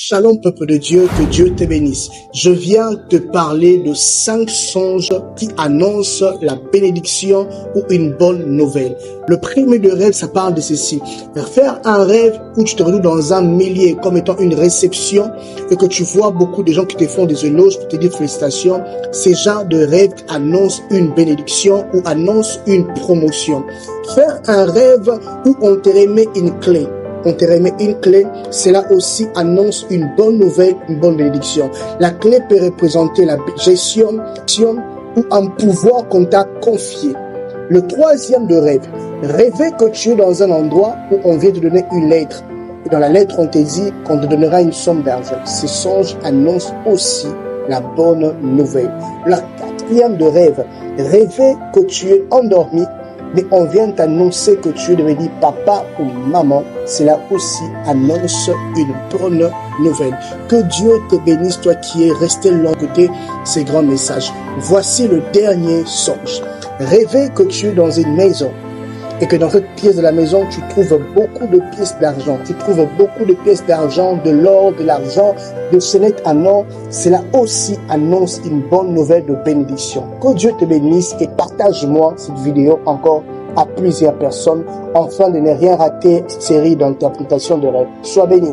Shalom peuple de Dieu, que Dieu te bénisse. Je viens te parler de 5 songes qui annoncent la bénédiction ou une bonne nouvelle. Le premier de rêve, ça parle de ceci. Faire un rêve où tu te retrouves dans un milieu comme étant une réception et que tu vois beaucoup de gens qui te font des éloges pour te dire félicitations. Ces genres de rêve annoncent une bénédiction ou annoncent une promotion. Faire un rêve où on te remet une clé. On te remet une clé, cela aussi annonce une bonne nouvelle, une bonne bénédiction. La clé peut représenter la gestion ou un pouvoir qu'on t'a confié. Le troisième de rêve, rêver que tu es dans un endroit où on vient te donner une lettre. Et dans la lettre, on te dit qu'on te donnera une somme d'argent. Ces songes annoncent aussi la bonne nouvelle. Le quatrième de rêve, rêver que tu es endormi, mais on vient t'annoncer que tu es devenu papa ou maman, cela aussi annonce une bonne nouvelle. Que Dieu te bénisse, toi qui es resté long côté ces grands messages. Voici le dernier songe. Rêver que tu es dans une maison et que dans cette pièce de la maison, tu trouves beaucoup de pièces d'argent. Tu trouves beaucoup de pièces d'argent, de l'or, de l'argent, de sonnette en or. Cela aussi annonce une bonne nouvelle de bénédiction. Que Dieu te bénisse et partage-moi cette vidéo encore à plusieurs personnes afin de ne rien rater cette série d'interprétation de rêve. Sois béni.